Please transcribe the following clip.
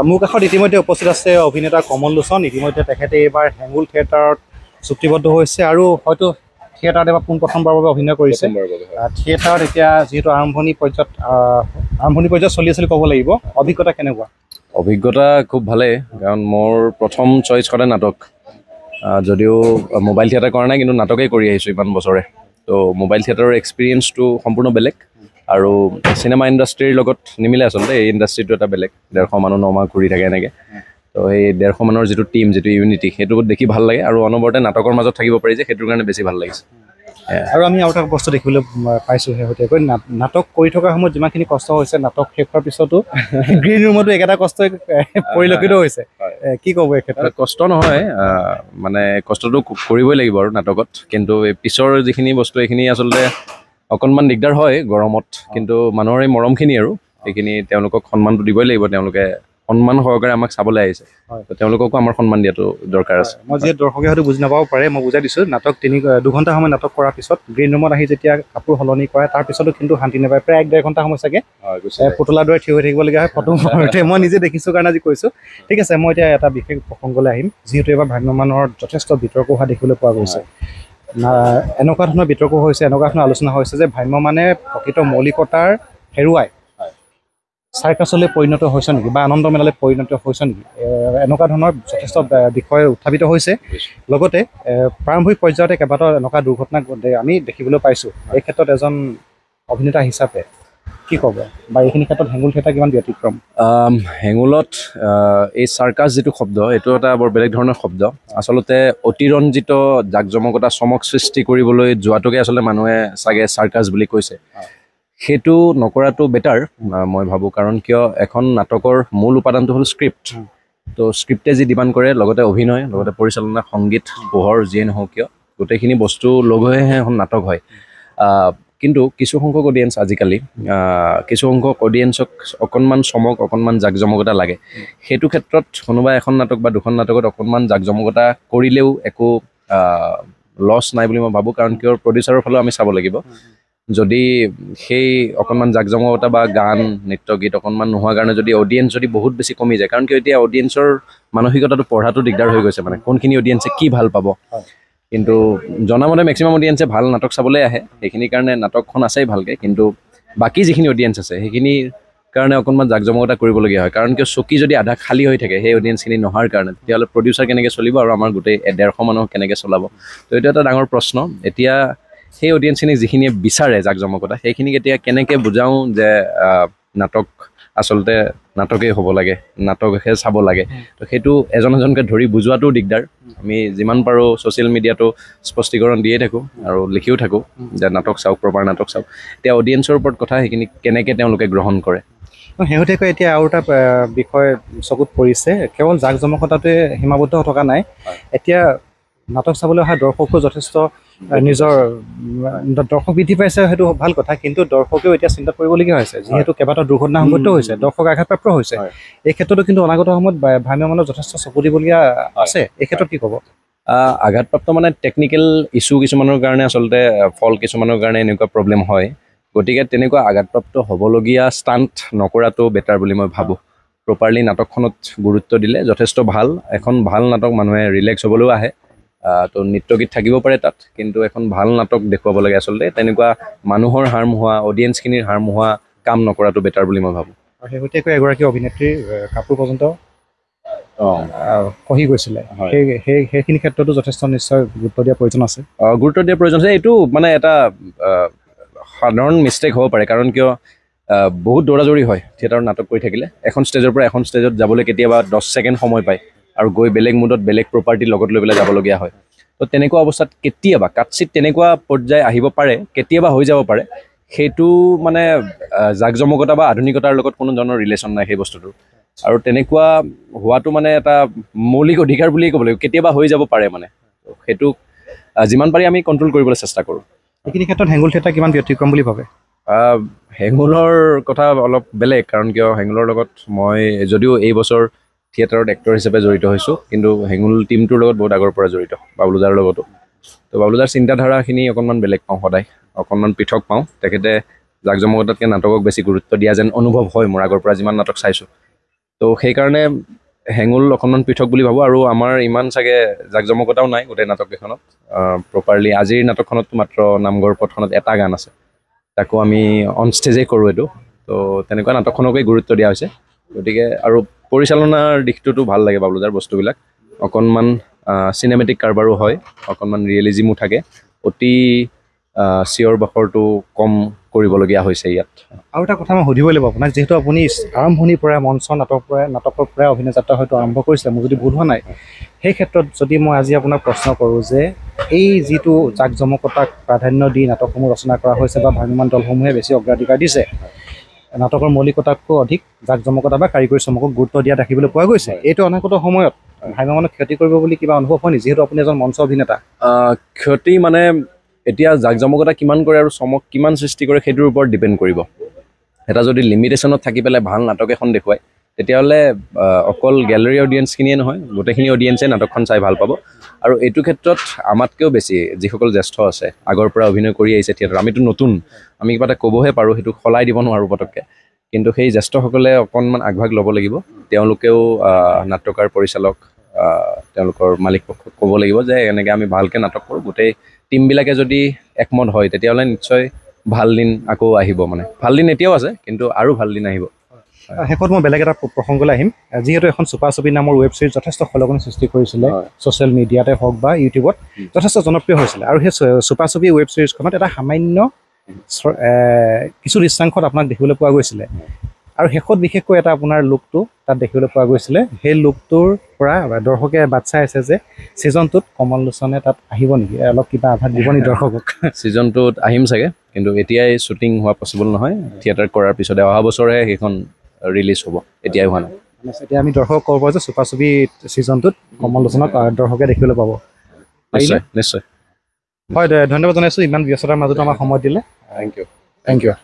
মোৰ কাষত ইতিমধ্যে উপস্থিত আছে অভিনেতা কমল লোচন। ইতিমধ্যে তেখেতে এইবাৰ হেঙুল থিয়েটাৰত চুক্তিবদ্ধ হৈছে আৰু হয়তো থিয়েটাৰত এবাৰ পোনপ্ৰথমবাৰৰ বাবে অভিনয় কৰিছে। থিয়েটাৰত এতিয়া যিহেতু আৰম্ভণি পৰ্যায়ত চলি আছিল ক'ব লাগিব, অভিজ্ঞতা কেনেকুৱা? অভিজ্ঞতা খুব ভালেই, কাৰণ মোৰ প্ৰথম চইচ সদায় নাটক। যদিও মোবাইল থিয়েটাৰ কৰা নাই, কিন্তু নাটকেই কৰি আহিছোঁ ইমান বছৰে। তো মোবাইল থিয়েটাৰৰ এক্সপিৰিয়েঞ্চটো সম্পূৰ্ণ বেলেগ আৰু চিনেমা ইণ্ডাষ্ট্ৰীৰ লগত নিমিলে আচলতে। এই ইণ্ডাষ্ট্ৰীটো এটা বেলেগ, 150 মানুহ 9 মাহ ঘূৰি থাকে এনেকৈ। তো সেই 150 মানুহৰ যিটো টিম, যিটো ইউনিটি, সেইটো দেখি ভাল লাগে আৰু অনবৰতে নাটকৰ মাজত থাকিব পাৰি যে, সেইটোৰ কাৰণে বেছি ভাল লাগিছে। আৰু আমি আৰু এটা বস্তু দেখিবলৈ পাইছোঁ শেহতীয়াকৈ, নাটক কৰি থকাৰ সময়ত যিমানখিনি কষ্ট হৈছে, নাটক শেষ হোৱাৰ পিছতো গ্ৰীণ ৰুমতো একেটা কষ্টই পৰিলক্ষিত হৈছে। কি ক'ব এই ক্ষেত্ৰত? কষ্ট নহয়, মানে কষ্টটো কৰিবই লাগিব আৰু নাটকত, কিন্তু এই পিছৰ যিখিনি বস্তু এইখিনি আচলতে অকণমান দিগদাৰ হয় গৰমত, কিন্তু মানুহৰ এই মৰমখিনি আৰু সেইখিনি তেওঁলোকক সন্মানটো দিবই লাগিব। তেওঁলোকে সন্মান সহকাৰে আমাক চাবলৈ আহিছে, তেওঁলোককো আমাৰ সন্মান দিয়াটো দৰকাৰ আছে। মই যিহেতু দৰ্শকে হয়তো বুজি নাপাব পাৰে, মই বুজাই দিছোঁ। নাটক 2 ঘণ্টা সময় নাটক কৰাৰ পিছত গ্ৰীণ ৰুমত আহি যেতিয়া কাপোৰ সলনি কৰে, তাৰ পিছতো কিন্তু শান্তি নাপায়। প্ৰায় 1-1.5 ঘণ্টা সময় চাগে পুতলাৰ দৰে থিয় হৈ থাকিবলগীয়া হয় ফটো মাৰোঁতে। মই নিজে দেখিছোঁ কাৰণে আজি কৈছোঁ। ঠিক আছে, মই এতিয়া এটা বিশেষ প্ৰসংগলৈ আহিম। যিহেতু এইবাৰ ভ্ৰাম্যমাণৰ যথেষ্ট বিতৰ্ক হোৱা দেখিবলৈ পোৱা গৈছে। এনেকুৱা ধৰণৰ বিতৰ্ক হৈছে, এনেকুৱা ধৰণৰ আলোচনা হৈছে যে ভ্ৰাম্যমাণে প্ৰকৃত মৌলিকতাৰ হেৰুৱাই চাৰ্কাছলৈ পৰিণত হৈছে নেকি, বা আনন্দ মেলালৈ পৰিণত হৈছে নেকি, এনেকুৱা ধৰণৰ যথেষ্ট বিষয় উত্থাপিত হৈছে। লগতে প্ৰাৰম্ভিক পৰ্যায়তে কেইবাটাও এনেকুৱা দুৰ্ঘটনা আমি দেখিবলৈ পাইছোঁ। এই ক্ষেত্ৰত এজন অভিনেতা হিচাপে কি ক'ব, বা এইখিনি ক্ষেত্ৰত হেঙুল থিয়েটাৰ কিমান ব্যতিক্ৰম? হেঙুলত এই চাৰ্কাছ যিটো শব্দ, এইটো এটা বৰ বেলেগ ধৰণৰ শব্দ। আচলতে অতিৰঞ্জিত জাকজমকতা চমক সৃষ্টি কৰিবলৈ যোৱাটোকে আচলতে মানুহে চাগে চাৰ্কাছ বুলি কৈছে। সেইটো নকৰাটো বেটাৰ মই ভাবোঁ, কাৰণ কিয় এখন নাটকৰ মূল উপাদানটো হ'ল স্ক্ৰিপ্ট। তো স্ক্ৰিপ্টে যি ডিমাণ্ড কৰে, লগতে অভিনয়, লগতে পৰিচালনা, সংগীত, পোহৰ, যিয়ে নহওক কিয় গোটেইখিনি বস্তু লগ হৈহে এখন নাটক হয়। কিন্তু কিছুসংখ্যক অডিয়েঞ্চ আজিকালি, কিছুসংখ্যক অডিয়েঞ্চক অকণমান চমক, অকণমান জাকজমকতা লাগে। সেইটো ক্ষেত্ৰত কোনোবা এখন নাটক বা 2খন নাটকত অকণমান জাকজমকতা কৰিলেও একো লছ নাই বুলি মই ভাবোঁ, কাৰণ কিয় প্ৰডিউচাৰৰ ফালেও আমি চাব লাগিব। যদি সেই অকণমান জাকজমকতা বা গান, নৃত্য, গীত অকণমান নোহোৱা কাৰণে যদি অডিয়েঞ্চ যদি বহুত বেছি কমি যায়, কাৰণ কিয় এতিয়া অডিয়েঞ্চৰ মানসিকতাটো পঢ়াটো দিগদাৰ হৈ গৈছে, মানে কোনখিনি অডিয়েঞ্চে কি ভাল পাব। কিন্তু জনামতে মেক্সিমাম অডিয়েঞ্চে ভাল নাটক চাবলৈ আহে, সেইখিনিৰ কাৰণে নাটকখন আছেই ভালকৈ। কিন্তু বাকী যিখিনি অডিয়েঞ্চ আছে, সেইখিনিৰ কাৰণে অকণমান জাকজমকতা কৰিবলগীয়া হয়, কাৰণ কিয় চকী যদি আধা খালী হৈ থাকে সেই অডিয়েঞ্চখিনি নহাৰ কাৰণে, তেতিয়াহ'লে প্ৰডিউচাৰ কেনেকৈ চলিব আৰু আমাৰ গোটেই 150 মানুহক কেনেকৈ চলাব। তো এইটো এটা ডাঙৰ প্ৰশ্ন। এতিয়া সেই অডিয়েঞ্চখিনিক যিখিনিয়ে বিচাৰে জাকজমকতা, সেইখিনিক এতিয়া কেনেকৈ বুজাওঁ যে নাটক আচলতে নাটকেই হ'ব লাগে, নাটকহে চাব লাগে। তো সেইটো এজনকৈ ধৰি বুজোৱাটোও দিগদাৰ। আমি যিমান পাৰোঁ ছ'চিয়েল মিডিয়াটো স্পষ্টীকৰণ দিয়ে থাকোঁ আৰু লিখিও থাকোঁ যে নাটক চাওক, প্ৰপাৰ নাটক চাওক। এতিয়া অডিয়েঞ্চৰ ওপৰত কথা, সেইখিনি কেনেকৈ তেওঁলোকে গ্ৰহণ কৰে। শেহতীয়াকৈ এতিয়া আৰু এটা বিষয় চকুত পৰিছে, কেৱল জাকজমকতাটোৱে সীমাবদ্ধ হৈ থকা নাই। এতিয়া নাটক চাবলৈ অহা দৰ্শকো যথেষ্ট নিজৰ দৰ্শক বৃদ্ধি পাইছে, সেইটো ভাল কথা। কিন্তু দৰ্শকেও এতিয়া চিন্তা কৰিবলগীয়া হৈছে, যিহেতু কেইবাটাও দুৰ্ঘটনা সংঘটিত হৈছে, দৰ্শক আঘাতপ্ৰাপ্ত হৈছে। এই ক্ষেত্ৰতো কিন্তু অনাগত সময়ত ভ্ৰাম্যমাণৰ যথেষ্ট চকু দিবলগীয়া আছে। এই ক্ষেত্ৰত কি ক'ব? আঘাতপ্ৰাপ্ত মানে টেকনিকেল ইছ্যু কিছুমানৰ কাৰণে, আচলতে ফল কিছুমানৰ কাৰণে এনেকুৱা প্ৰব্লেম হয়। গতিকে তেনেকুৱা আঘাতপ্ৰাপ্ত হ'বলগীয়া ষ্টাণ্ট নকৰাটো বেটাৰ বুলি মই ভাবোঁ। প্ৰপাৰলি নাটকখনত গুৰুত্ব দিলে যথেষ্ট ভাল। এখন ভাল নাটক মানুহে ৰিলেক্স হ'বলৈও আহে। তো নৃত্য গীত থাকিব পাৰে তাত, কিন্তু এখন ভাল নাটক দেখুৱাব লাগে আচলতে। তেনেকুৱা মানুহৰ হাৰ্ম হোৱা, অডিয়েঞ্চখিনিৰ হাৰ্ম হোৱা কাম নকৰাটো বেটাৰ বুলি মই ভাবোঁ। আৰু শেহতীয়াকৈ এগৰাকী অভিনেত্ৰীৰ কাপোৰ পৰ্যন্ত খহি গৈছিলে, সেইখিনি ক্ষেত্ৰতো যথেষ্ট নিশ্চয় গুৰুত্ব দিয়াৰ প্ৰয়োজন আছে। গুৰুত্ব দিয়াৰ প্ৰয়োজন আছে। এইটো মানে এটা সাধাৰণ মিষ্টেক হ'ব পাৰে, কাৰণ কিয় বহুত দৌৰাদৌৰি হয় থিয়েটাৰত নাটক কৰি থাকিলে। এখন ষ্টেজৰ পৰা এখন ষ্টেজত যাবলৈ কেতিয়াবা 10 ছেকেণ্ড সময় পায়, আৰু গৈ বেলেগ মুডত বেলেগ প্ৰপাৰ্টি লগত লৈ পেলাই যাবলগীয়া হয়। তো তেনেকুৱা অৱস্থাত কেতিয়াবা কাটচিত তেনেকুৱা পৰ্যায় আহিব পাৰে, কেতিয়াবা হৈ যাব পাৰে। সেইটো মানে জাকজমকতা বা আধুনিকতাৰ লগত কোনো ধৰণৰ ৰিলেশ্যন নাই সেই বস্তুটো। আৰু তেনেকুৱা হোৱাটো মানে এটা মৌলিক অধিকাৰ বুলিয়েই ক'ব লাগিব। কেতিয়াবা হৈ যাব পাৰে, মানে সেইটো যিমান পাৰি আমি কণ্ট্ৰল কৰিবলৈ চেষ্টা কৰোঁ। এইখিনি ক্ষেত্ৰত হেঙুল থিয়েটাৰ কিমান ব্যতিক্ৰম বুলি ভাবে? হেঙুলৰ কথা অলপ বেলেগ, কাৰণ কিয় হেঙুলৰ লগত মই যদিও এই বছৰ থিয়েটাৰত এক্টৰ হিচাপে জড়িত হৈছোঁ, কিন্তু হেঙুল টিমটোৰ লগত বহুত আগৰ পৰা জড়িত, বাবলুদাৰ লগতো। তো বাবলুদাৰ চিন্তাধাৰাখিনি অকণমান বেলেগ পাওঁ, সদায় অকণমান পৃথক পাওঁ। তেখেতে জাকজমকতাতকৈ নাটকক বেছি গুৰুত্ব দিয়া যেন অনুভৱ হয় মোৰ, আগৰ পৰা যিমান নাটক চাইছোঁ। তো তো সেইকাৰণে হেঙুল অকণমান পৃথক বুলি ভাবোঁ আৰু আমাৰ ইমান চাগে জাক জমকতাও নাই গোটেই নাটককেইখনত প্ৰপাৰলি আজিৰ নাটকখনত মাত্ৰ নামঘৰ পথখনত এটা গান আছে তাকো আমি অন ষ্টেজেই কৰোঁ এইটো তো তেনেকুৱা নাটকখনকেই গুৰুত্ব দিয়া হৈছে গতিকে আৰু পৰিচালনাৰ দিশটোতো ভাল লাগে বাবলুদাৰ বস্তুবিলাক অকণমান চিনেমেটিক কাৰবাৰো হয় অকণমান ৰিয়েলিজিমো থাকে অতি চিঞৰ বাখৰটো কম কৰিবলগীয়া হৈছে ইয়াত আৰু এটা কথা মই সুধিব লাগিব আপোনাক যিহেতু আপুনি আৰম্ভণিৰ পৰা মঞ্চ নাটকৰ পৰা অভিনয় যাত্ৰা হয়তো আৰম্ভ কৰিছিলে মোৰ যদি ভুল হোৱা নাই সেই ক্ষেত্ৰত যদি মই আজি আপোনাক প্ৰশ্ন কৰোঁ যে এই যিটো জাক জমকতাক প্ৰাধান্য দি নাটকসমূহ ৰচনা কৰা হৈছে বা ভ্ৰাম্যমাণ দলসমূহে বেছি অগ্ৰাধিকাৰ দিছে নাটকৰ মৌলিকতাতকৈ অধিক জাক জমকতা বা কাৰিকৰী চমকক গুৰুত্ব দিয়া দেখিবলৈ পোৱা গৈছে এইটো অনাগত সময়ত ভ্ৰাম্যমাণক ক্ষতি কৰিব বুলি কিবা অনুভৱ হয় নেকি যিহেতু আপুনি এজন মঞ্চ অভিনেতা ক্ষতি মানে এতিয়া জাক জমকতা কিমান কৰে আৰু চমক কিমান সৃষ্টি কৰে সেইটোৰ ওপৰত ডিপেণ্ড কৰিব এটা যদি লিমিটেশ্যনত থাকি পেলাই ভাল নাটক এখন দেখুৱায় তেতিয়াহ'লে অকল গেলেৰী অডিয়েঞ্চখিনিয়ে নহয় গোটেইখিনি অডিয়েঞ্চে নাটকখন চাই ভাল পাব আৰু এইটো ক্ষেত্ৰত আমাতকৈও বেছি যিসকল জ্যেষ্ঠ আছে আগৰ পৰা অভিনয় কৰি আহিছে থিয়েটাৰ আমিতো নতুন আমি কিবা এটা ক'বহে পাৰোঁ সেইটো সলাই দিব নোৱাৰোঁ পটককৈ কিন্তু সেই জ্যেষ্ঠসকলে অকণমান আগভাগ ল'ব লাগিব তেওঁলোকেও নাটকাৰ পৰিচালক তেওঁলোকৰ মালিক পক্ষক ক'ব লাগিব যে এনেকৈ আমি ভালকৈ নাটক কৰোঁ গোটেই টিমবিলাকে যদি একমত হয় তেতিয়াহ'লে নিশ্চয় ভাল দিন আকৌ আহিব মানে ভাল দিন এতিয়াও আছে কিন্তু আৰু ভাল দিন আহিব শেষত মই বেলেগ এটা প্ৰসংগলৈ আহিম যিহেতু এখন চুপা ছবি নামৰ ৱেব ছিৰিজ যথেষ্ট সলনি সৃষ্টি কৰিছিলে ছ'চিয়েল মিডিয়াতে হওক বা ইউটিউবত যথেষ্ট জনপ্ৰিয় হৈছিলে আৰু সেই চুপা ছবি ৱেব ছিৰিজখনত এটা সামান্য কিছু দৃশ্যাংশত আপোনাক দেখিবলৈ পোৱা গৈছিলে আৰু শেষত বিশেষকৈ এটা আপোনাৰ লুকটো তাত দেখিবলৈ পোৱা গৈছিলে সেই লুকটোৰ পৰা দৰ্শকে বাট চাই আছে যে ছিজনটোত কমল লোচনে তাত আহিব নেকি অলপ কিবা আভাস দিব নেকি দৰ্শকক ছিজনটোত আহিম চাগে কিন্তু এতিয়াই শ্বুটিং হোৱা পচিবল নহয় থিয়েটাৰ কৰাৰ পিছতে অহা বছৰহে সেইখন ৰিলিজ হ'ব এতিয়াই হোৱা নাই এতিয়া আমি দৰ্শকক ক'ব পাৰোঁ যে চুপা ছবি ছিজনটোত কমল লোচনক দৰ্শকে দেখিবলৈ পাব নিশ্চয় নিশ্চয় হয় ধন্যবাদ জনাইছোঁ ইমান ব্যস্ততাৰ মাজতো আমাক সময় দিলে থেংক ইউ থেংক ইউ